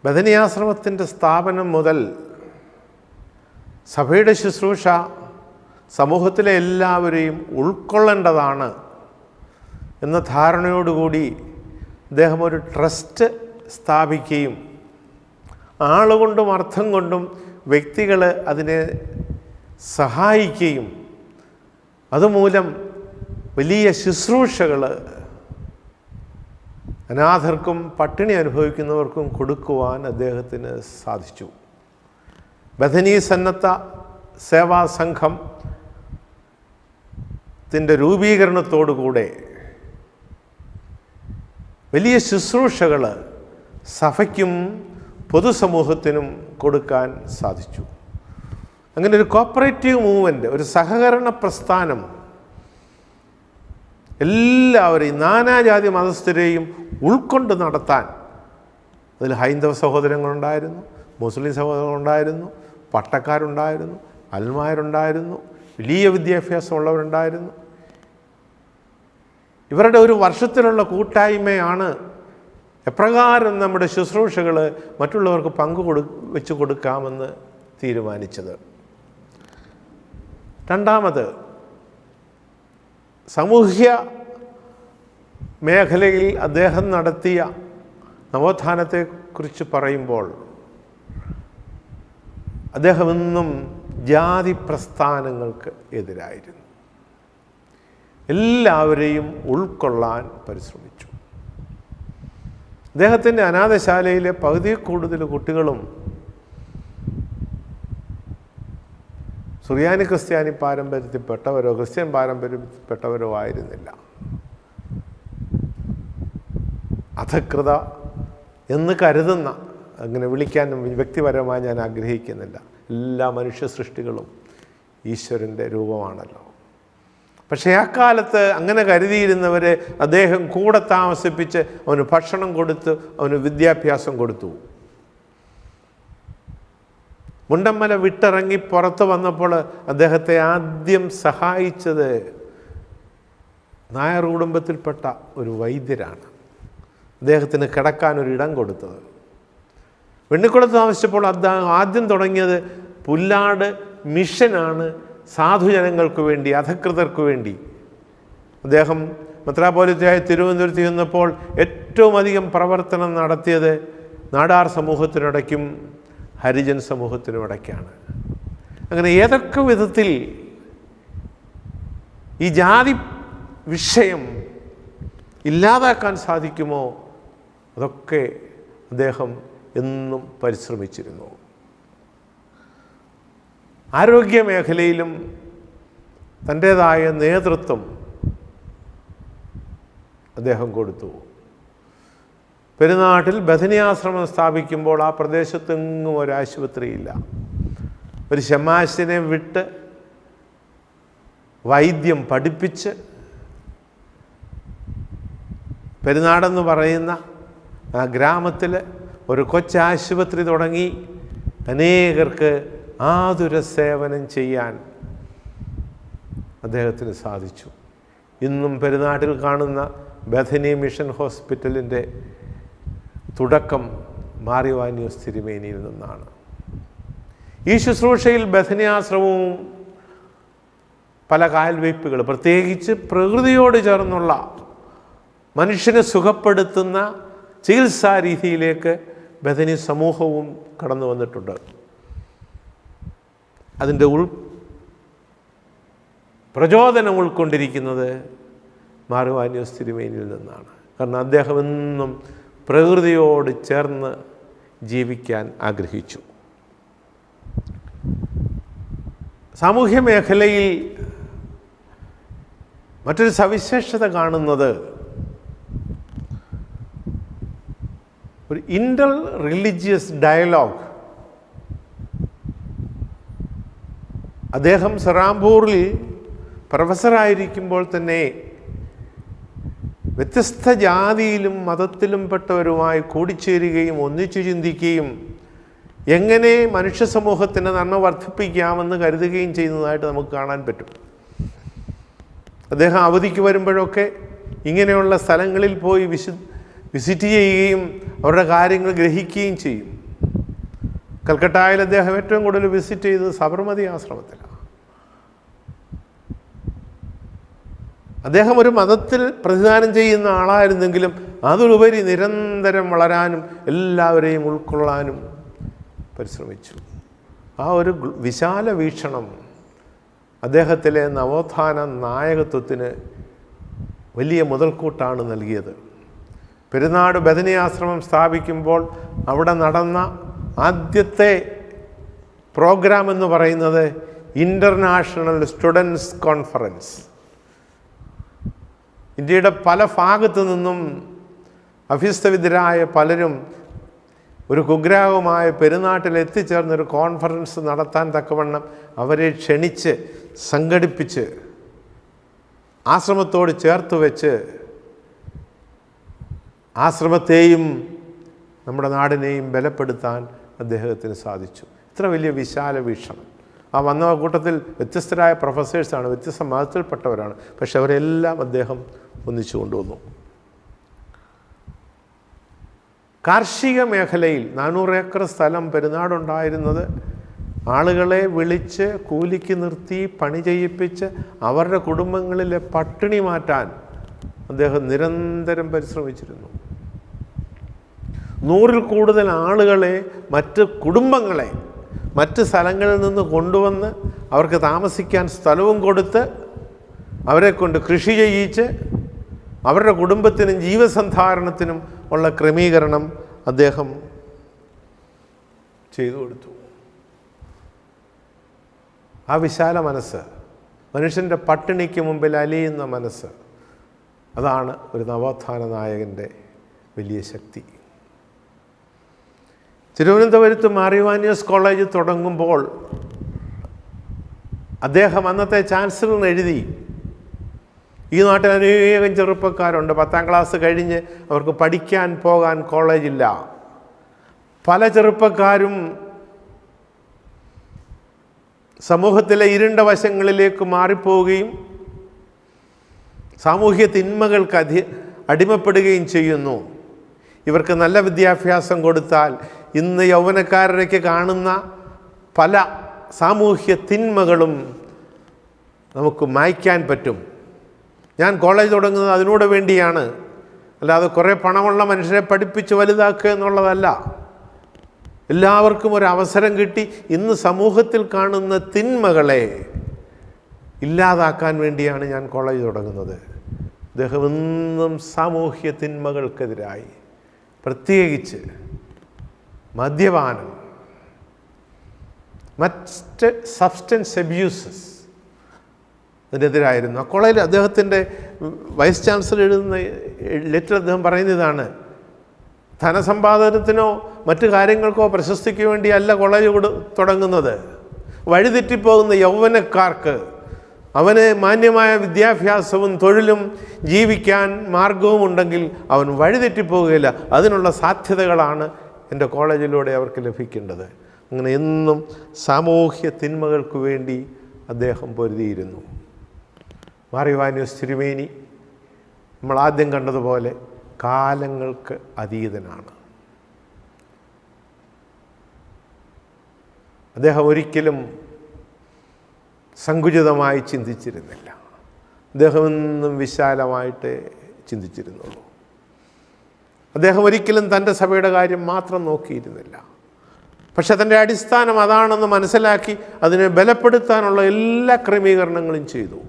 ബഥനിയാശ്രമത്തിൻ്റെ സ്ഥാപനം മുതൽ സഭയുടെ ശുശ്രൂഷ സമൂഹത്തിലെ എല്ലാവരെയും ഉൾക്കൊള്ളേണ്ടതാണ് എന്ന ധാരണയോടുകൂടി അദ്ദേഹം ഒരു ട്രസ്റ്റ് സ്ഥാപിക്കുകയും ആളുകൊണ്ടും അർത്ഥം കൊണ്ടും വ്യക്തികൾ അതിനെ സഹായിക്കുകയും അതുമൂലം വലിയ ശുശ്രൂഷകൾ അനാഥർക്കും പട്ടിണി അനുഭവിക്കുന്നവർക്കും കൊടുക്കുവാൻ അദ്ദേഹത്തിന് സാധിച്ചു. ബഥനി സന്നദ്ധ സേവാ സംഘത്തിൻ്റെ രൂപീകരണത്തോടുകൂടെ വലിയ ശുശ്രൂഷകൾ സഭയ്ക്കും പൊതുസമൂഹത്തിനും കൊടുക്കാൻ സാധിച്ചു. അങ്ങനെ ഒരു കോപ്പറേറ്റീവ് മൂവ്മെൻറ്റ്, ഒരു സഹകരണ പ്രസ്ഥാനം എല്ലാവരെയും നാനാജാതി മതസ്ഥരെയും ഉൾക്കൊണ്ട് നടത്താൻ, അതിൽ ഹൈന്ദവ സഹോദരങ്ങളുണ്ടായിരുന്നു, മുസ്ലിം സഹോദരങ്ങളുണ്ടായിരുന്നു, പട്ടക്കാരുണ്ടായിരുന്നു, അൽമാരുണ്ടായിരുന്നു, വലിയ വിദ്യാഭ്യാസമുള്ളവരുണ്ടായിരുന്നു. ഇവരുടെ ഒരു വർഷത്തിലുള്ള കൂട്ടായ്മയാണ് എപ്രകാരം നമ്മുടെ ശുശ്രൂഷകൾ മറ്റുള്ളവർക്ക് വെച്ച് കൊടുക്കാമെന്ന് തീരുമാനിച്ചത്. രണ്ടാമത്, സാമൂഹ്യ മേഖലയിൽ അദ്ദേഹം നടത്തിയ നവോത്ഥാനത്തെക്കുറിച്ച് പറയുമ്പോൾ അദ്ദേഹം എന്നും ജാതി പ്രസ്ഥാനങ്ങൾക്ക് എതിരായിരുന്നു. എല്ലാവരെയും ഉൾക്കൊള്ളാൻ പരിശ്രമിച്ചു. അദ്ദേഹത്തിൻ്റെ അനാഥശാലയിലെ പകുതിയിൽ കൂടുതൽ കുട്ടികളും സുറിയാനി ക്രിസ്ത്യാനി പാരമ്പര്യത്തിൽപ്പെട്ടവരോ ക്രിസ്ത്യൻ പാരമ്പര്യത്തിൽപ്പെട്ടവരോ ആയിരുന്നില്ല. അധകൃത എന്ന് കരുതുന്ന, അങ്ങനെ വിളിക്കാൻ വ്യക്തിപരമായി ഞാൻ ആഗ്രഹിക്കുന്നില്ല, എല്ലാ മനുഷ്യ സൃഷ്ടികളും ഈശ്വരൻ്റെ രൂപമാണല്ലോ. പക്ഷേ അക്കാലത്ത് അങ്ങനെ കരുതിയിരുന്നവരെ അദ്ദേഹം കൂടെ താമസിപ്പിച്ച് അവന് ഭക്ഷണം കൊടുത്ത് അവന് വിദ്യാഭ്യാസം കൊടുത്തു. മുണ്ടമ്മല വിട്ടിറങ്ങി പുറത്ത് വന്നപ്പോൾ അദ്ദേഹത്തെ ആദ്യം സഹായിച്ചത് നായർ കുടുംബത്തിൽപ്പെട്ട ഒരു വൈദ്യരാണ്. അദ്ദേഹത്തിന് കിടക്കാനൊരിടം കൊടുത്തത്. വെണ്ണിക്കുളത്ത് താമസിച്ചപ്പോൾ ആദ്യം തുടങ്ങിയത് പുല്ലാട് മിഷനാണ്. സാധുജനങ്ങൾക്ക് വേണ്ടി, അധകൃതർക്ക് വേണ്ടി. അദ്ദേഹം മെത്രാപ്പോലീത്തയായി തിരുവനന്തപുരത്ത് ചെന്നപ്പോൾ ഏറ്റവും അധികം പ്രവർത്തനം നടത്തിയത് നാടാർ സമൂഹത്തിനിടയ്ക്കും ഹരിജൻ സമൂഹത്തിനുമിടയ്ക്കാണ്. അങ്ങനെ ഏതൊക്കെ വിധത്തിൽ ഈ ജാതി വിഷയം ഇല്ലാതാക്കാൻ സാധിക്കുമോ അതൊക്കെ അദ്ദേഹം എന്നും പരിശ്രമിച്ചിരുന്നു. ആരോഗ്യ മേഖലയിലും തൻ്റേതായ നേതൃത്വം അദ്ദേഹം കൊടുത്തു. പെരുന്നാട്ടിൽ ബഥനിയാശ്രമം സ്ഥാപിക്കുമ്പോൾ ആ പ്രദേശത്തെങ്ങും ഒരാശുപത്രിയില്ല. ഒരു ശമാശിനെ വിട്ട് വൈദ്യം പഠിപ്പിച്ച് പെരുന്നാടെന്ന് പറയുന്ന ആ ഗ്രാമത്തിൽ ഒരു കൊച്ചാശുപത്രി തുടങ്ങി അനേകർക്ക് ആതുര സേവനം ചെയ്യാൻ അദ്ദേഹത്തിന് സാധിച്ചു. ഇന്നും പെരുന്നാട്ടിൽ കാണുന്ന ബഥനി മിഷൻ ഹോസ്പിറ്റലിൻ്റെ തുടക്കം മാർ യോവാനിയോസ് തിരുമേനിയിൽ നിന്നാണ്. ഈ ശുശ്രൂഷയിൽ ബഥനിയാശ്രമവും പല കാൽവയ്പ്പുകൾ, പ്രത്യേകിച്ച് പ്രകൃതിയോട് ചേർന്നുള്ള മനുഷ്യനെ സുഖപ്പെടുത്തുന്ന ചികിത്സാ രീതിയിലേക്ക് ബഥനി സമൂഹവും കടന്നു വന്നിട്ടുണ്ട്. അതിൻ്റെ പ്രചോദനം ഉൾക്കൊണ്ടിരിക്കുന്നത് മാർ യോവാനിയോസ് തിരുമേനിയിൽ നിന്നാണ്. കാരണം അദ്ദേഹം എന്നും പ്രകൃതിയോട് ചേർന്ന് ജീവിക്കാൻ ആഗ്രഹിച്ചു. സാമൂഹ്യ മേഖലയിൽ മറ്റൊരു സവിശേഷത കാണുന്നത് ഒരു ഇൻ്റർ റിലീജിയസ് ഡയലോഗ്. അദ്ദേഹം സെറാംപൂറിൽ പ്രൊഫസറായിരിക്കുമ്പോൾ തന്നെ വ്യത്യസ്ത ജാതിയിലും മതത്തിലും പെട്ടവരുമായി കൂടിച്ചേരുകയും ഒന്നിച്ചു ചിന്തിക്കുകയും എങ്ങനെ മനുഷ്യ സമൂഹത്തിൻ്റെ നന്മ വർദ്ധിപ്പിക്കാമെന്ന് കരുതുകയും ചെയ്യുന്നതായിട്ട് നമുക്ക് കാണാൻ പറ്റും. അദ്ദേഹം അവധിക്ക് വരുമ്പോഴൊക്കെ ഇങ്ങനെയുള്ള സ്ഥലങ്ങളിൽ പോയി വിസിറ്റ് ചെയ്യുകയും അവരുടെ കാര്യങ്ങൾ ഗ്രഹിക്കുകയും ചെയ്യും. കൽക്കട്ടയിൽ അദ്ദേഹം ഏറ്റവും കൂടുതൽ വിസിറ്റ് ചെയ്തത് സബർമതി ആശ്രമത്തിലാണ്. അദ്ദേഹം ഒരു മതത്തിൽ പ്രതിദാനം ചെയ്യുന്ന ആളായിരുന്നെങ്കിലും അതിലുപരി നിരന്തരം വളരാനും എല്ലാവരെയും ഉൾക്കൊള്ളാനും പരിശ്രമിച്ചു. ആ ഒരു വിശാല വീക്ഷണം അദ്ദേഹത്തിലെ നവോത്ഥാന നായകത്വത്തിന് വലിയ മുതൽക്കൂട്ടാണ് നൽകിയത്. പെരുന്നാട് ബഥനി ആശ്രമം സ്ഥാപിക്കുമ്പോൾ അവിടെ നടന്ന ആദ്യത്തെ പ്രോഗ്രാം എന്ന് പറയുന്നത് ഇൻ്റർനാഷണൽ സ്റ്റുഡൻസ് കോൺഫറൻസ്. ഇന്ത്യയുടെ പല ഭാഗത്തു നിന്നും അഭ്യസ്തവിദ്യരായ പലരും ഒരു കുഗ്രാമമായ പെരുന്നാട്ടിൽ എത്തിച്ചേർന്നൊരു കോൺഫറൻസ് നടത്താൻ തക്കവണ്ണം അവരെ ക്ഷണിച്ച് സംഘടിപ്പിച്ച് ആശ്രമത്തോട് ചേർത്ത് വെച്ച് ആശ്രമത്തെയും നമ്മുടെ നാടിനെയും ബലപ്പെടുത്താൻ അദ്ദേഹത്തിന് സാധിച്ചു. ഇത്ര വലിയ വിശാല വീക്ഷണം. ആ വന്ന കൂട്ടത്തിൽ വ്യത്യസ്തരായ പ്രൊഫസേഴ്സാണ്, വ്യത്യസ്ത മതത്തിൽപ്പെട്ടവരാണ്. പക്ഷെ അവരെല്ലാം അദ്ദേഹം ഒന്നിച്ചു കൊണ്ടുവന്നു. കാർഷിക മേഖലയിൽ 400 ഏക്കർ സ്ഥലം പെരുന്നാടുണ്ടായിരുന്നത് ആളുകളെ വിളിച്ച് കൂലിക്ക് നിർത്തി പണി ചെയ്യിപ്പിച്ച് അവരുടെ കുടുംബങ്ങളിലെ പട്ടിണി മാറ്റാൻ അദ്ദേഹം നിരന്തരം പരിശ്രമിച്ചിരുന്നു. 100-ൽ കൂടുതൽ ആളുകളെ, മറ്റ് കുടുംബങ്ങളെ മറ്റ് സ്ഥലങ്ങളിൽ നിന്ന് കൊണ്ടുവന്ന് അവർക്ക് താമസിക്കാൻ സ്ഥലവും കൊടുത്ത് അവരെ കൊണ്ട് കൃഷി ചെയ്യിച്ച് അവരുടെ കുടുംബത്തിനും ജീവസന്ധാരണത്തിനും ഉള്ള ക്രമീകരണം അദ്ദേഹം ചെയ്തു കൊടുത്തു. ആ വിശാല മനസ്സ്, മനുഷ്യൻ്റെ പട്ടിണിക്ക് മുമ്പിൽ അലിയുന്ന മനസ്സ്, അതാണ് ഒരു നവോത്ഥാന നായകൻ്റെ വലിയ ശക്തി. തിരുവനന്തപുരത്ത് മാർ ഇവാനിയോസ് കോളേജ് തുടങ്ങുമ്പോൾ അദ്ദേഹം അന്നത്തെ ചാൻസലറിന് എഴുതി, ഈ നാട്ടിൽ അനേകം ചെറുപ്പക്കാരുണ്ട്, 10ാം ക്ലാസ് കഴിഞ്ഞ് അവർക്ക് പഠിക്കാൻ പോകാൻ കോളേജില്ല. പല ചെറുപ്പക്കാരും സമൂഹത്തിലെ ഇരുണ്ട വശങ്ങളിലേക്ക് മാറിപ്പോവുകയും സാമൂഹ്യ തിന്മകൾക്ക് അടിമപ്പെടുകയും ചെയ്യുന്നു. ഇവർക്ക് നല്ല വിദ്യാഭ്യാസം കൊടുത്താൽ ഇന്ന് യൗവനക്കാരേക്ക് കാണുന്ന പല സാമൂഹ്യ തിന്മകളും നമുക്ക് മായ്ക്കാൻ പറ്റും. ഞാൻ കോളേജ് തുടങ്ങുന്നത് അതിനോട് വേണ്ടിയാണ്, അല്ലാതെ കുറേ പണമുള്ള മനുഷ്യരെ പഠിപ്പിച്ച് വലുതാക്കുക എന്നുള്ളതല്ല. എല്ലാവർക്കും ഒരു അവസരം കിട്ടി ഇന്ന് സമൂഹത്തിൽ കാണുന്ന തിന്മകളെ ഇല്ലാതാക്കാൻ വേണ്ടിയാണ് ഞാൻ കോളേജ് തുടങ്ങുന്നത്. അദ്ദേഹം എന്നും സാമൂഹ്യ തിന്മകൾക്കെതിരായി, പ്രത്യേകിച്ച് മദ്യപാനം, മറ്റ് സബ്സ്റ്റൻസ് അബ്യൂസസ്, അതിനെതിരായിരുന്നു. ആ കോളേജിൽ അദ്ദേഹത്തിൻ്റെ വൈസ് ചാൻസലർ എഴുതുന്ന ലെറ്റർ അദ്ദേഹം പറയുന്നതാണ്, ധനസമ്പാദനത്തിനോ മറ്റു കാര്യങ്ങൾക്കോ പ്രശസ്തിക്ക് വേണ്ടിയല്ല കോളേജ് തുടങ്ങുന്നത്. വഴിതെറ്റിപ്പോകുന്ന യൗവനക്കാർക്ക് അവന് മാന്യമായ വിദ്യാഭ്യാസവും തൊഴിലും ജീവിക്കാൻ മാർഗവും ഉണ്ടെങ്കിൽ അവൻ വഴിതെറ്റിപ്പോവുകയില്ല. അതിനുള്ള സാധ്യതകളാണ് എൻ്റെ കോളേജിലൂടെ അവർക്ക് ലഭിക്കേണ്ടത്. അങ്ങനെ എന്നും സാമൂഹ്യ തിന്മകൾക്ക് വേണ്ടി അദ്ദേഹം പൊരുതിയിരുന്നു. മാർ ഇവാനിയോസ് തിരുമേനി നമ്മൾ ആദ്യം കണ്ടതുപോലെ കാലങ്ങൾക്ക് അതീതനാണ്. അദ്ദേഹം ഒരിക്കലും സങ്കുചിതമായി ചിന്തിച്ചിരുന്നില്ല. അദ്ദേഹം എന്നും വിശാലമായിട്ട് ചിന്തിച്ചിരുന്നുള്ളൂ. അദ്ദേഹം ഒരിക്കലും തൻ്റെ സഭയുടെ കാര്യം മാത്രം നോക്കിയിരുന്നില്ല. പക്ഷെ തൻ്റെ അടിസ്ഥാനം അതാണെന്ന് മനസ്സിലാക്കി അതിനെ ബലപ്പെടുത്താനുള്ള എല്ലാ ക്രമീകരണങ്ങളും ചെയ്തു.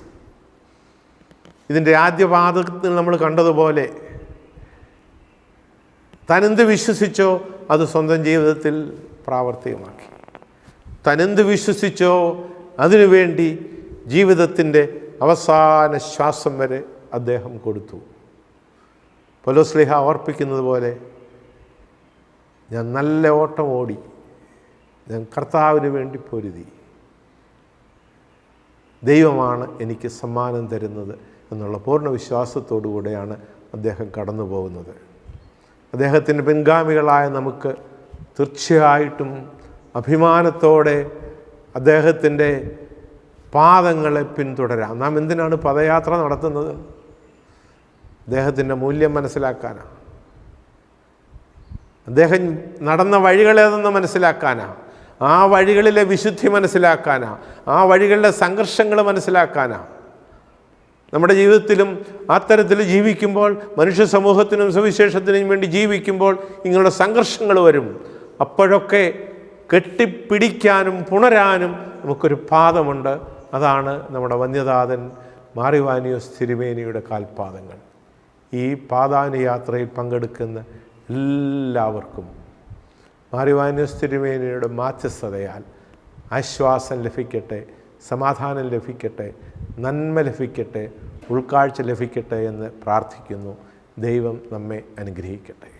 ഇതിൻ്റെ ആദ്യ പാദത്തിൽ നമ്മൾ കണ്ടതുപോലെ താനെന്ത് വിശ്വസിച്ചോ അത് സ്വന്തം ജീവിതത്തിൽ പ്രാവർത്തികമാക്കി. താനെന്ത് വിശ്വസിച്ചോ അതിനുവേണ്ടി ജീവിതത്തിൻ്റെ അവസാന ശ്വാസം വരെ അദ്ദേഹം കൊടുത്തു. പൗലോസ്ലീഹ ഓർപ്പിക്കുന്നത് പോലെ, ഞാൻ നല്ല ഓട്ടം ഓടി, ഞാൻ കർത്താവിന് വേണ്ടി പൊരുതി, ദൈവമാണ് എനിക്ക് സമ്മാനം തരുന്നത് എന്നുള്ള പൂർണ്ണ വിശ്വാസത്തോടു കൂടെയാണ് അദ്ദേഹം കടന്നു പോകുന്നത്. അദ്ദേഹത്തിൻ്റെ പിൻഗാമികളായ നമുക്ക് തീർച്ചയായിട്ടും അഭിമാനത്തോടെ അദ്ദേഹത്തിൻ്റെ പാദങ്ങളെ പിന്തുടരാം. നാം എന്തിനാണ് പദയാത്ര നടത്തുന്നത്? അദ്ദേഹത്തിൻ്റെ മൂല്യം മനസ്സിലാക്കാനാണ്. അദ്ദേഹം നടന്ന വഴികളേതെന്ന് മനസ്സിലാക്കാനാണ്. ആ വഴികളിലെ വിശുദ്ധി മനസ്സിലാക്കാനാണ്. ആ വഴികളിലെ സംഘർഷങ്ങൾ മനസ്സിലാക്കാനാണ്. നമ്മുടെ ജീവിതത്തിലും അത്തരത്തിൽ ജീവിക്കുമ്പോൾ, മനുഷ്യ സമൂഹത്തിനും സുവിശേഷത്തിനും വേണ്ടി ജീവിക്കുമ്പോൾ ഇങ്ങനെയുള്ള സംഘർഷങ്ങൾ വരും. അപ്പോഴൊക്കെ കെട്ടിപ്പിടിക്കാനും പുണരാനും നമുക്കൊരു പാദമുണ്ട്. അതാണ് നമ്മുടെ വന്യതാതൻ മാർ ഇവാനിയോസ് തിരുമേനിയുടെ കാൽപാദങ്ങൾ. ഈ പാദയാത്രയിൽ പങ്കെടുക്കുന്ന എല്ലാവർക്കും മാർ ഇവാനിയോസ് തിരുമേനിയുടെ മാധ്യസ്ഥതയാൽ ആശ്വാസം ലഭിക്കട്ടെ, സമാധാനം ലഭിക്കട്ടെ, നന്മ ലഭിക്കട്ടെ, ഉൾക്കാഴ്ച ലഭിക്കട്ടെ എന്ന് പ്രാർത്ഥിക്കുന്നു. ദൈവം നമ്മെ അനുഗ്രഹിക്കട്ടെ.